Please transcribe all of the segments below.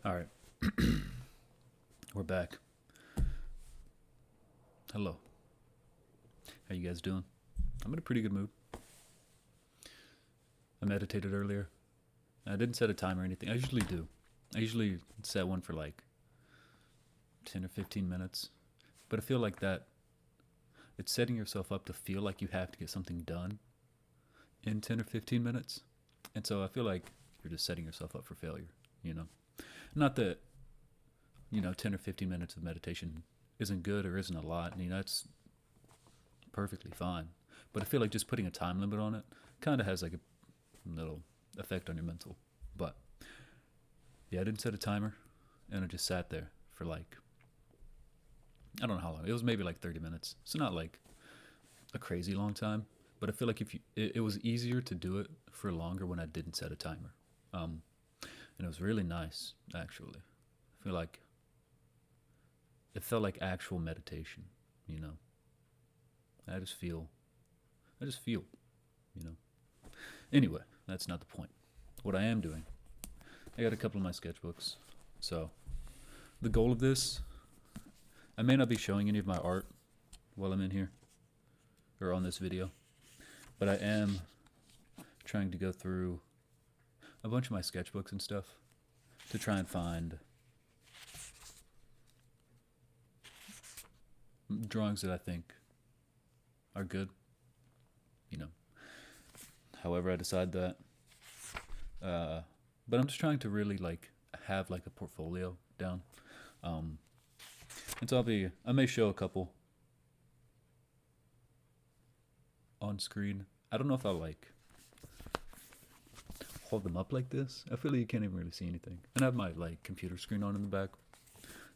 All right, we're back. Hello. How you guys doing? I'm in a pretty good mood. I meditated earlier. I didn't set a time or anything. I usually do. I usually set one for like 10 or 15 minutes. But I feel like that it's setting yourself up to feel like you have to get something done in 10 or 15 minutes. And so I feel like you're just setting yourself up for failure, you know? Not that, 10 or 15 minutes of meditation isn't good or isn't a lot. That's perfectly fine. But I feel like just putting a time limit on it kind of has like a little effect on your mental. But yeah, I didn't set a timer and I just sat there for like, I don't know how long. It was maybe like 30 minutes. So not like a crazy long time. But I feel like it was easier to do it for longer when I didn't set a timer. Um, and it was really nice, actually. I feel like it felt like actual meditation, you know. I just feel, I just feel, you know. Anyway, that's not the point. What I am doing, I got a couple of my sketchbooks. So the goal of this, I may not be showing any of my art while I'm in here or on this video, but I am trying to go through a bunch of my sketchbooks and stuff to try and find drawings that I think are good, you know, however I decide that. Uh, but I'm just trying to really like have like a portfolio down. Um, and so I may show a couple on screen. I don't know if I'll like hold them up like this. I feel like you can't even really see anything. And I have my like computer screen on in the back,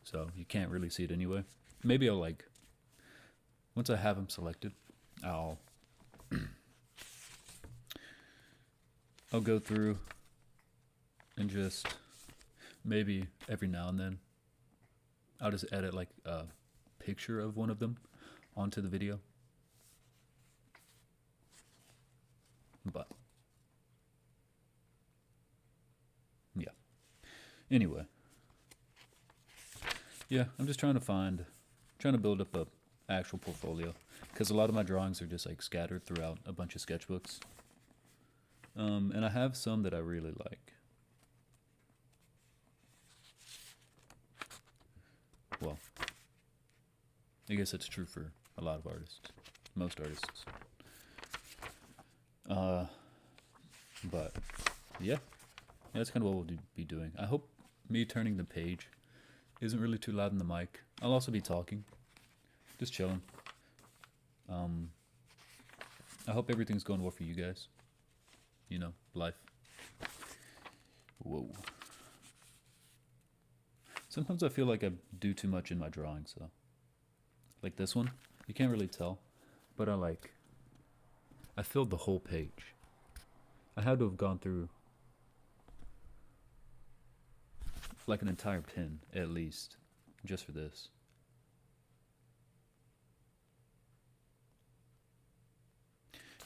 so you can't really see it anyway. Maybe I'll like once I have them selected, I'll I'll go through and just maybe every now and then I'll just edit like a picture of one of them onto the video. But yeah. Anyway, yeah, I'm just trying to build up a actual portfolio because a lot of my drawings are just like scattered throughout a bunch of sketchbooks. And I have some that I really like. Well, I guess that's true for a lot of artists, most artists. Uh, but yeah, that's kind of what we'll be doing. I hope me turning the page isn't really too loud in the mic. I'll also be talking, just chilling. Um, I hope everything's going well for you guys. Life. Whoa. Sometimes I feel like I do too much in my drawings, though. Like this one, you can't really tell, but I filled the whole page. I had to have gone through like an entire pin at least, just for this.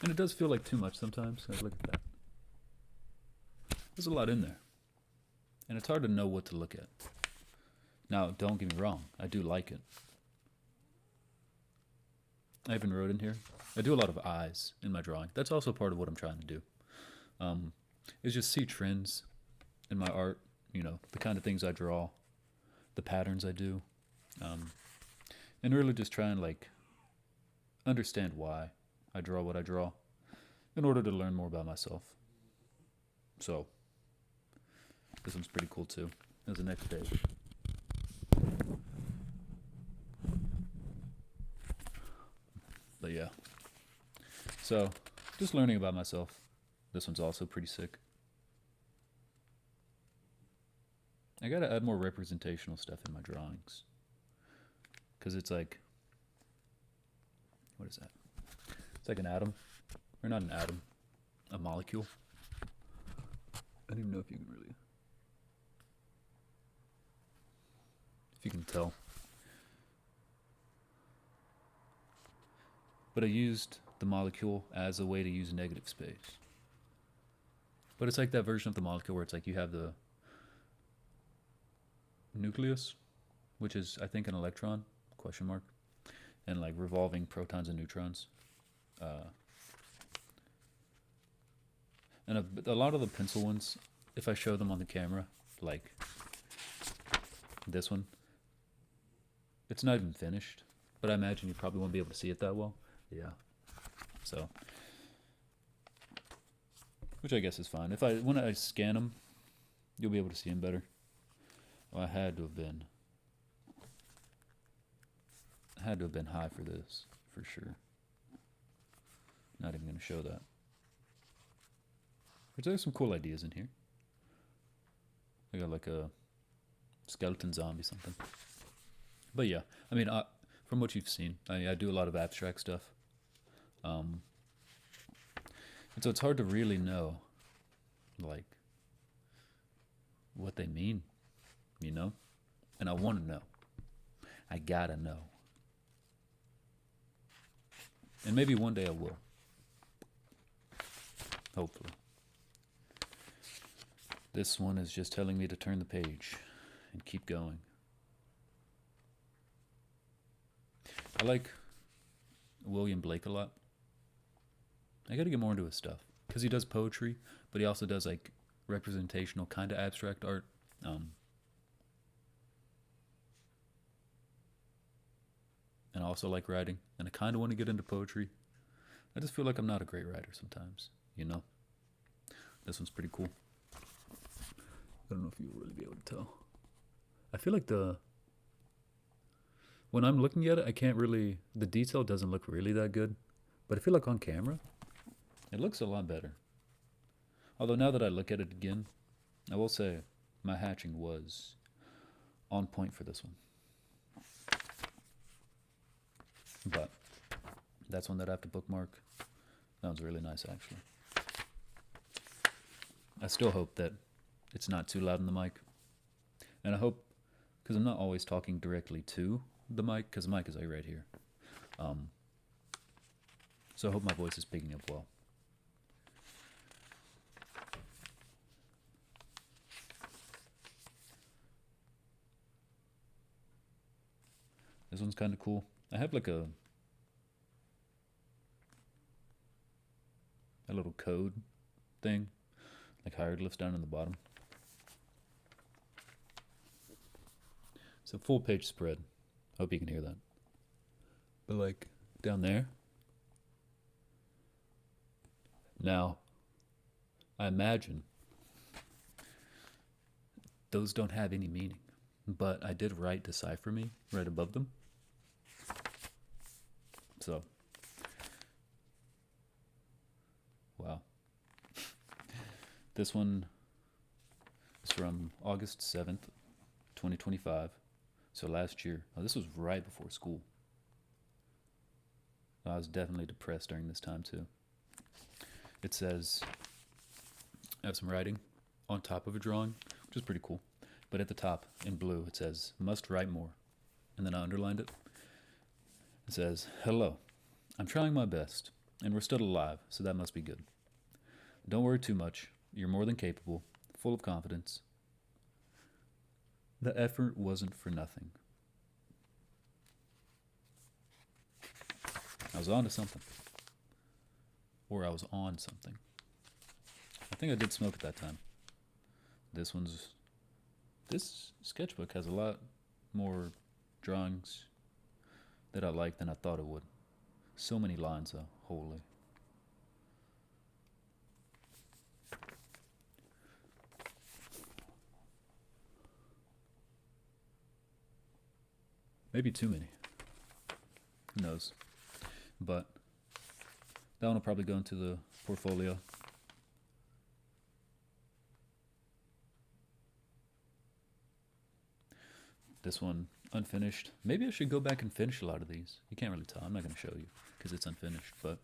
And it does feel like too much sometimes. Look at that. There's a lot in there. And it's hard to know what to look at. Now, don't get me wrong, I do like it. I even wrote in here. I do a lot of eyes in my drawing. That's also part of what I'm trying to do. Is just see trends in my art, the kind of things I draw, the patterns I do, and really just try and like understand why I draw what I draw in order to learn more about myself. So, this one's pretty cool too. There's the next page. But yeah. So, just learning about myself. This one's also pretty sick. I gotta add more representational stuff in my drawings. Because it's like, what is that? It's like an atom. Or not an atom, a molecule. I don't even know if you can really, if you can tell. But I used the molecule as a way to use negative space. But it's like that version of the molecule where it's like you have nucleus, which is I think an electron question mark, and like revolving protons and neutrons. Uh, and a lot of the pencil ones, if I show them on the camera, like this one, it's not even finished, but I imagine you probably won't be able to see it that well. Yeah. So, which I guess is fine. When I scan them, you'll be able to see them better. Well, I had to have been high for this, for sure. Not even going to show that. There's some cool ideas in here. I got like a skeleton zombie something. But yeah, I mean, from what you've seen, I do a lot of abstract stuff. And so it's hard to really know, like, what they mean, you know? And I want to know. I gotta know. And maybe one day I will. Hopefully. This one is just telling me to turn the page and keep going. I like William Blake a lot. I gotta get more into his stuff. Because he does poetry, but he also does like representational kind of abstract art. And I also like writing. And I kind of want to get into poetry. I just feel like I'm not a great writer sometimes, you know? This one's pretty cool. I don't know if you'll really be able to tell. I feel like when I'm looking at it, I can't really, the detail doesn't look really that good. But I feel like on camera, it looks a lot better. Although now that I look at it again, I will say my hatching was on point for this one. But that's one that I have to bookmark. That one's really nice, actually. I still hope that it's not too loud in the mic. And I hope, because I'm not always talking directly to the mic, because the mic is like right here. So I hope my voice is picking up well. This one's kind of cool. I have like a little code thing, like hieroglyphs down in the bottom. It's a full page spread. Hope you can hear that. But like down there. Now, I imagine those don't have any meaning, but I did write Decipher Me right above them. So, wow. This one is from August 7th, 2025. So last year. Oh, this was right before school. I was definitely depressed during this time too. It says, I have some writing on top of a drawing, which is pretty cool. But at the top, in blue, it says, must write more. And then I underlined it. It says, hello, I'm trying my best, and we're still alive, so that must be good. Don't worry too much. You're more than capable, full of confidence. The effort wasn't for nothing. I was on to something. Or I was on something. I think I did smoke at that time. This sketchbook has a lot more drawings that I like than I thought it would. So many lines though, holy. Maybe too many. Who knows? But that one will probably go into the portfolio. This one, unfinished. Maybe I should go back and finish a lot of these. You can't really tell. I'm not going to show you because it's unfinished. But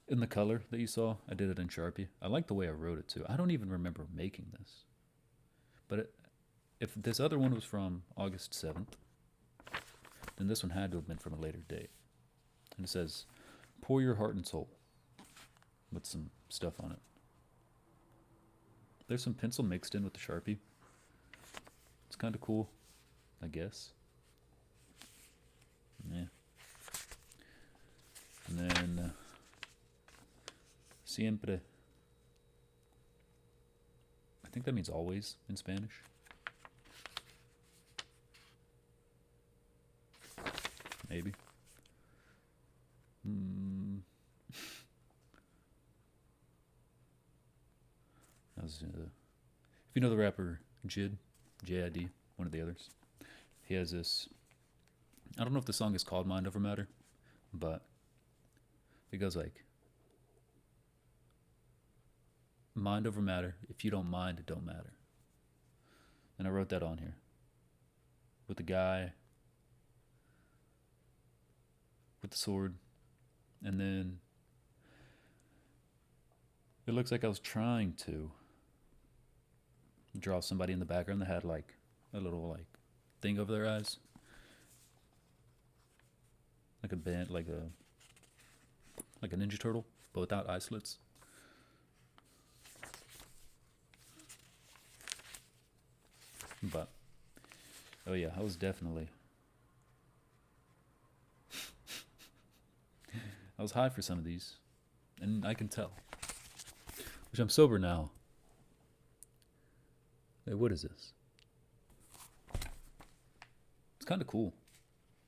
in the color that you saw, I did it in Sharpie. I like the way I wrote it too. I don't even remember making this. But if this other one was from August 7th, then this one had to have been from a later date. And it says, pour your heart and soul, with some stuff on it. There's some pencil mixed in with the Sharpie. It's kind of cool. I guess. Yeah. And then siempre. I think that means always in Spanish. Maybe. That was, if you know the rapper Jid, J-I-D, one of the others, he has this. I don't know if the song is called Mind Over Matter, but it goes like, mind over matter. If you don't mind, it don't matter. And I wrote that on here. With the guy with the sword. And then it looks like I was trying to draw somebody in the background that had like a little like thing over their eyes. Like a band, like a Ninja Turtle, but without eye slits. But oh yeah, I was definitely I was high for some of these, and I can tell. Which I'm sober now. Hey, what is this? It's kind of cool.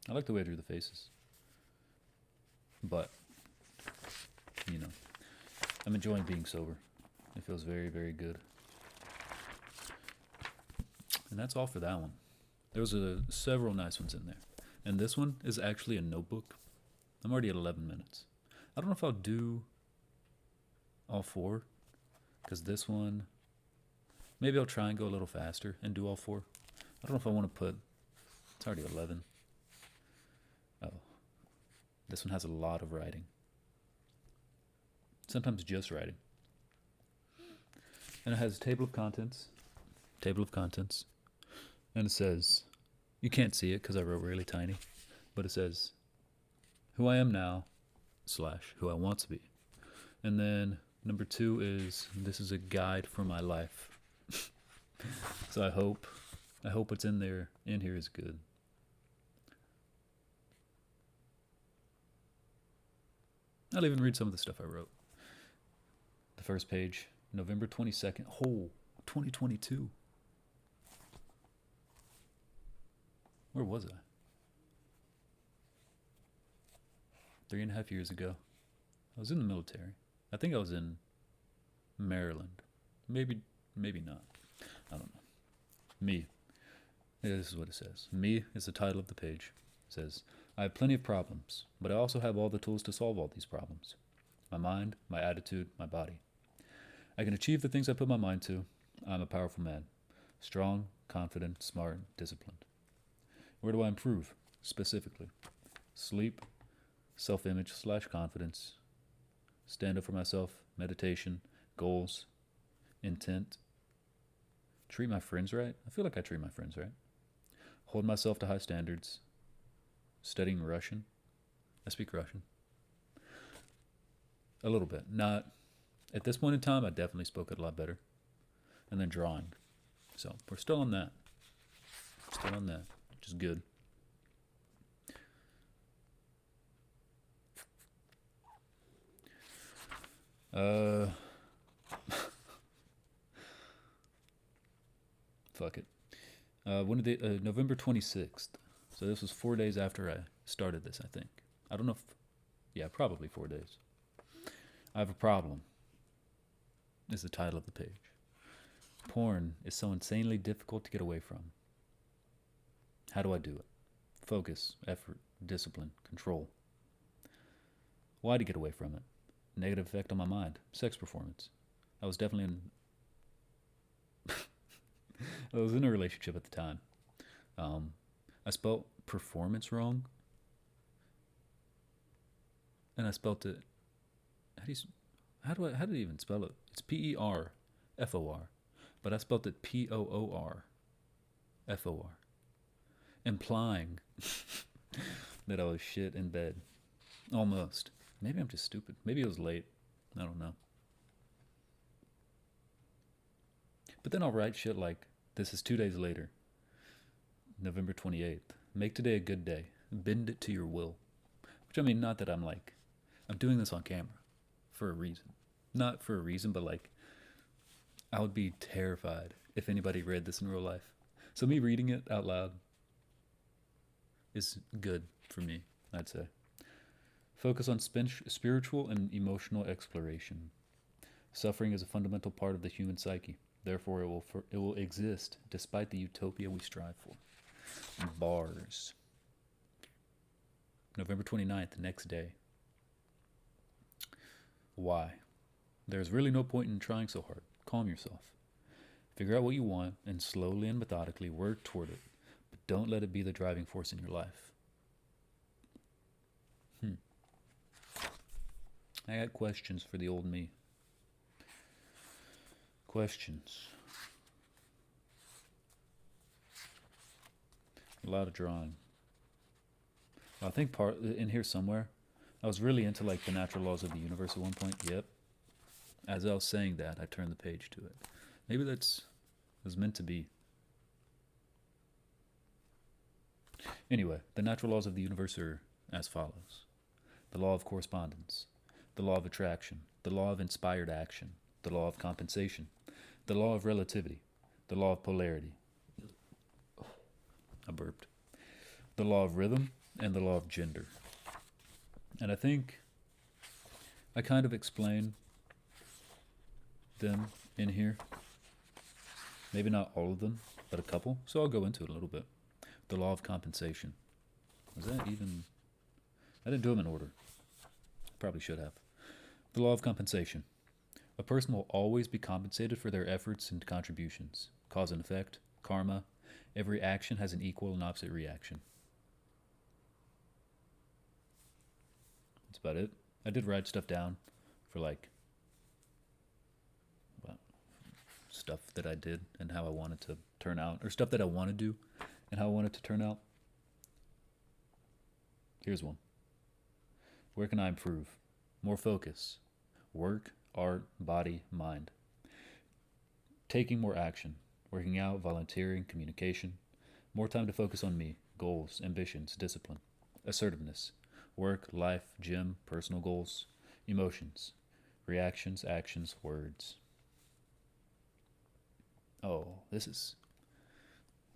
I like the way I drew the faces. But, you know, I'm enjoying being sober. It feels very, very good. And that's all for that one. There was several nice ones in there. And this one is actually a notebook. I'm already at 11 minutes. I don't know if I'll do all four, because this one, maybe I'll try and go a little faster and do all four. I don't know if I want to put, it's already 11. Oh, this one has a lot of writing. Sometimes just writing. And it has a table of contents. And it says, you can't see it because I wrote really tiny, but it says, who I am now / who I want to be. And then number 2 is, this is a guide for my life. So I hope what's in here is good. I'll even read some of the stuff I wrote. The first page, November 22nd, 2022. Where was I? 3.5 years ago. I was in the military. I think I was in Maryland. Maybe not. I don't know. Me. Yeah, this is what it says. Me is the title of the page. It says, I have plenty of problems, but I also have all the tools to solve all these problems. My mind, my attitude, my body. I can achieve the things I put my mind to. I'm a powerful man. Strong, confident, smart, disciplined. Where do I improve? Specifically. Sleep, self-image / confidence, stand up for myself, meditation, goals, intent. Treat my friends right? I feel like I treat my friends right. Hold myself to high standards. Studying Russian. I speak Russian. A little bit. Not, at this point in time, I definitely spoke it a lot better. And then drawing. So, we're still on that. Which is good. Fuck it. November 26th. So this was 4 days after I started this, I think. I don't know if, yeah, probably 4 days. I have a problem, is the title of the page. Porn is so insanely difficult to get away from. How do I do it? Focus, effort, discipline, control. Why to get away from it? Negative effect on my mind. Sex performance. I was definitely I was in a relationship at the time. I spelled performance wrong. And I spelled it, how did I even spell it? It's PERFOR. But I spelled it POORFOR. Implying that I was shit in bed. Almost. Maybe I'm just stupid. Maybe it was late. I don't know. But then I'll write shit like, this is 2 days later. November 28th. Make today a good day. Bend it to your will. Which, I mean, not that I'm doing this on camera for a reason. Not for a reason, but I would be terrified if anybody read this in real life. So me reading it out loud is good for me, I'd say. Focus on spiritual and emotional exploration. Suffering is a fundamental part of the human psyche. Therefore, it will exist despite the utopia we strive for. Bars. November 29th, next day. Why? There's really no point in trying so hard. Calm yourself. Figure out what you want and slowly and methodically work toward it. But don't let it be the driving force in your life. I got questions for the old me. Questions. A lot of drawing. I think part in here somewhere, I was really into the natural laws of the universe at one point. Yep. As I was saying that, I turned the page to it. Maybe that's was meant to be. Anyway, the natural laws of the universe are as follows. The law of correspondence, the law of attraction, the law of inspired action, the law of compensation, the law of relativity, the law of polarity. I burped. The law of rhythm and the law of gender. And I think I kind of explain them in here. Maybe not all of them, but a couple. So I'll go into it a little bit. The law of compensation. Was that even... I didn't do them in order. Probably should have. The law of compensation. A person will always be compensated for their efforts and contributions. Cause and effect. Karma. Every action has an equal and opposite reaction. That's about it. I did write stuff down for stuff that I did and how I wanted to turn out, or stuff that I want to do and how I want it to turn out. Here's one. Where can I improve? More focus. Work, art, body, mind. Taking more action. Working out, volunteering, communication. More time to focus on me. Goals, ambitions, discipline. Assertiveness. Work, life, gym, personal goals. Emotions. Reactions, actions, words. Oh, this is...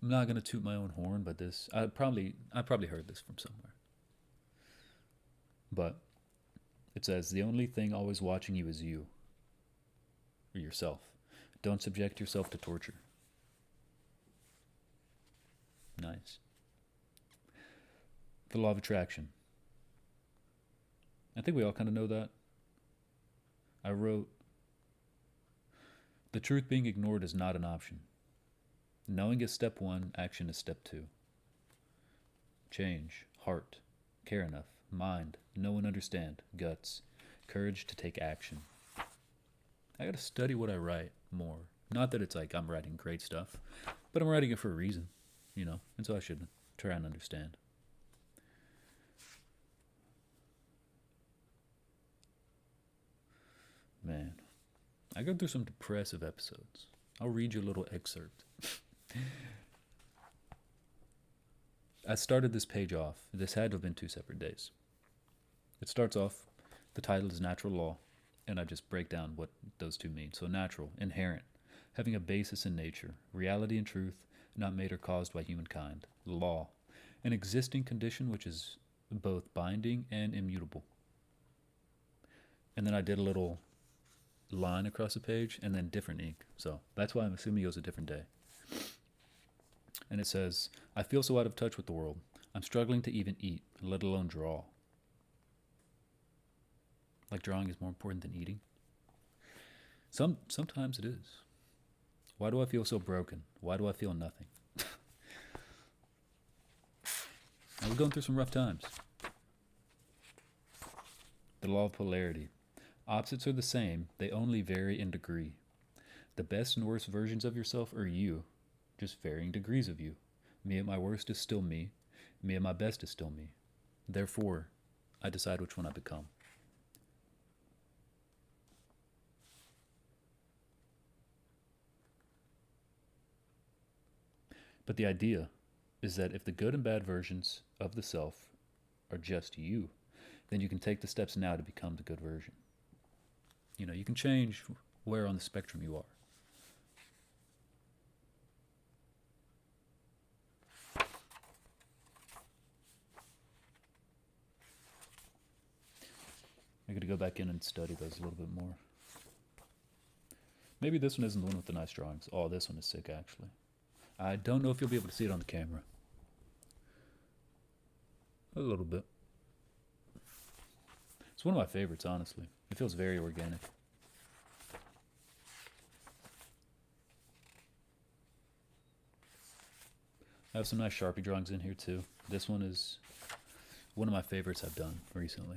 I'm not going to toot my own horn, but this... I probably heard this from somewhere. But it says, the only thing always watching you is you. Or yourself. Don't subject yourself to torture. Nice. The law of attraction. I think we all kind of know that. I wrote, the truth being ignored is not an option. Knowing is step one, action is step two. Change, heart, care enough, mind, know and understand, guts, courage to take action. I gotta study what I write more. Not that it's I'm writing great stuff, but I'm writing it for a reason, and so I should try and understand. Man, I go through some depressive episodes. I'll read you a little excerpt. I started this page off. This had to have been 2 separate days. It starts off, the title is Natural Law, and I just break down what those two mean. So natural, inherent, having a basis in nature, reality and truth, not made or caused by humankind. Law, an existing condition which is both binding and immutable. And then I did a little line across the page and then different ink. So that's why I'm assuming it was a different day. And it says, I feel so out of touch with the world. I'm struggling to even eat, let alone draw. Drawing is more important than eating? Sometimes it is. Why do I feel so broken? Why do I feel nothing? I was going through some rough times. The law of polarity. Opposites are the same, they only vary in degree. The best and worst versions of yourself are you, just varying degrees of you. Me at my worst is still me. Me at my best is still me. Therefore, I decide which one I become. But the idea is that if the good and bad versions of the self are just you, then you can take the steps now to become the good version. You know, you can change where on the spectrum you are. I got to go back in and study those a little bit more. Maybe this one isn't the one with the nice drawings. Oh, this one is sick, actually. I don't know if you'll be able to see it on the camera. A little bit. It's one of my favorites, honestly. It feels very organic. I have some nice Sharpie drawings in here, too. This one is one of my favorites I've done recently.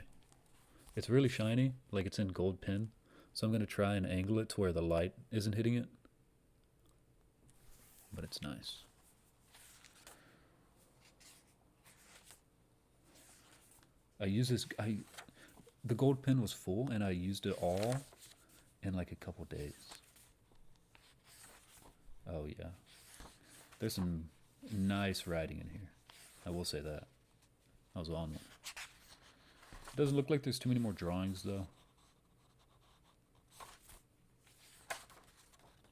It's really shiny, like it's in gold pen. So I'm going to try and angle it to where the light isn't hitting it. But it's nice. I use this, the gold pen was full and I used it all in like a couple days. Oh yeah. There's some nice writing in here. I will say that. I was on one. Doesn't look like there's too many more drawings though.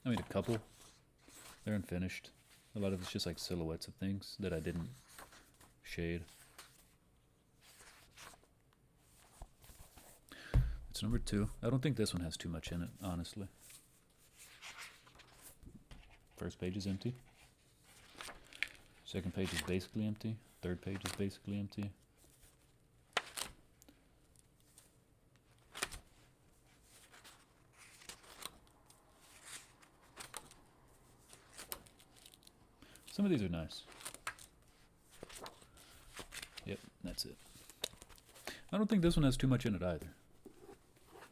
I mean, a couple. They're unfinished. A lot of it's just like silhouettes of things that I didn't shade. It's number 2. I don't think this one has too much in it, honestly. First page is empty. Second page is basically empty. Third page is basically empty. Some of these are nice. Yep, that's it. I don't think this one has too much in it either.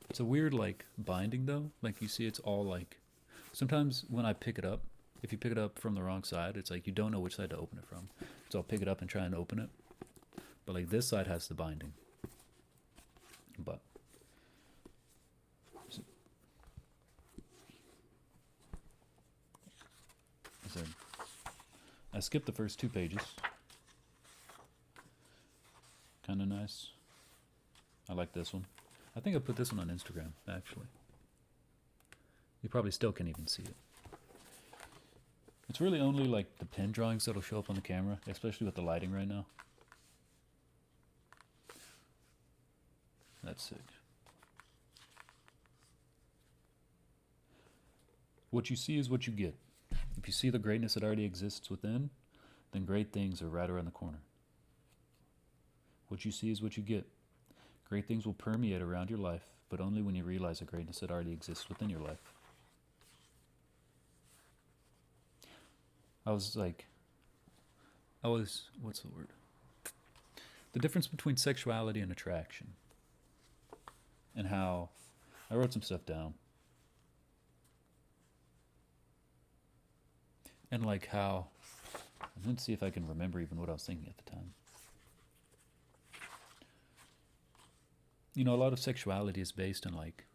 It's a weird, like, binding, though. Like, you see it's all, like... Sometimes when I pick it up, if you pick it up from the wrong side, it's like you don't know which side to open it from. So I'll pick it up and try and open it. But, like, this side has the binding. But... I skipped the first 2 pages. Kind of nice. I like this one. I think I put this one on Instagram, actually. You probably still can't even see it. It's really only like the pen drawings that'll show up on the camera, especially with the lighting right now. That's sick. What you see is what you get. If you see the greatness that already exists within, then great things are right around the corner. What you see is what you get. Great things will permeate around your life, but only when you realize the greatness that already exists within your life. what's the word? The difference between sexuality and attraction. And how, I wrote some stuff down. And like how, let's see if I can remember even what I was thinking at the time. You know, a lot of sexuality is based on like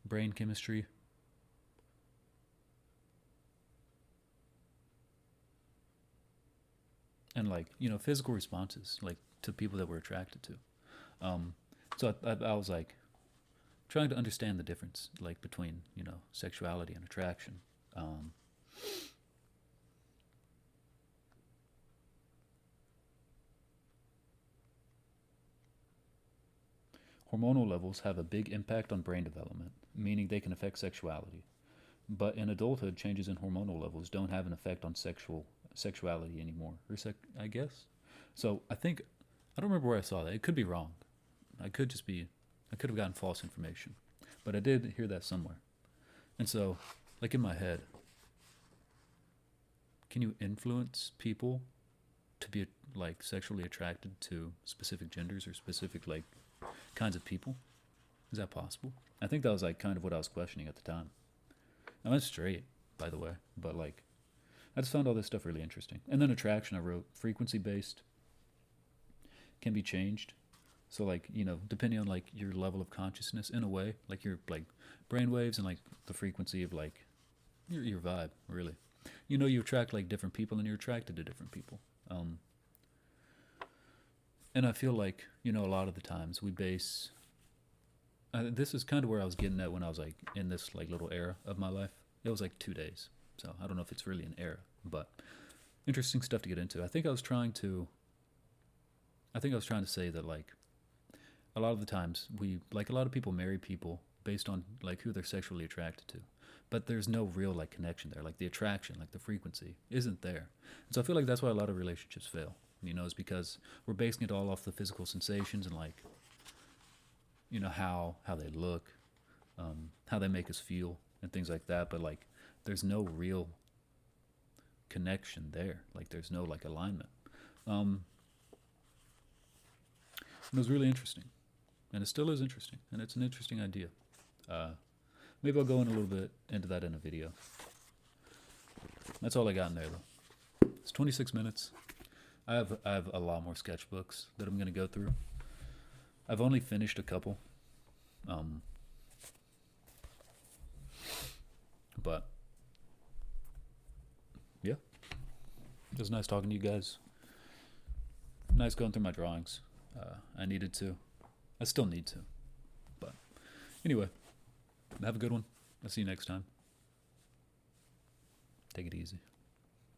brain chemistry. And like, you know, physical responses, like to people that we're attracted to. So I was like trying to understand the difference, like between, you know, sexuality and attraction. Hormonal levels have a big impact on brain development, meaning they can affect sexuality. But in adulthood, changes in hormonal levels don't have an effect on sexuality anymore. I guess. So I don't remember where I saw that. It could be wrong. I could have gotten false information. But I did hear that somewhere. And so, like in my head, can you influence people to be like sexually attracted to specific genders or specific like kinds of people? Is that possible? I think that was like kind of what I was questioning at the time. I'm straight, by the way, but like I just found all this stuff really interesting. And then attraction, I wrote frequency based, can be changed. So like, you know, depending on like your level of consciousness in a way, like your like brain waves and like the frequency of like, your vibe, really. You know, you attract like different people, and you're attracted to different people. Um, and I feel like, you know, a lot of the times we base. This is kind of where I was getting at when I was like in this like little era of my life. It was like 2 days, so I don't know if it's really an era, but interesting stuff to get into. I think I was trying to say that like a lot of the times we like a lot of people marry people based on like who they're sexually attracted to, but there's no real like connection there. Like the attraction, like the frequency isn't there. And so I feel like that's why a lot of relationships fail. You know, is because we're basing it all off the physical sensations and like, you know, how they look, how they make us feel and things like that. But like there's no real connection there. Like there's no like alignment. Um, it was really interesting, and it still is interesting, and it's an interesting idea. Uh, Maybe I'll go in a little bit into that in a video. That's all I got in there though. It's 26 minutes. I have a lot more sketchbooks that I'm gonna go through. I've only finished a couple, um, but yeah, it was nice talking to you guys. Nice going through my drawings. I needed to. I still need to. But anyway, have a good one. I'll see you next time. Take it easy.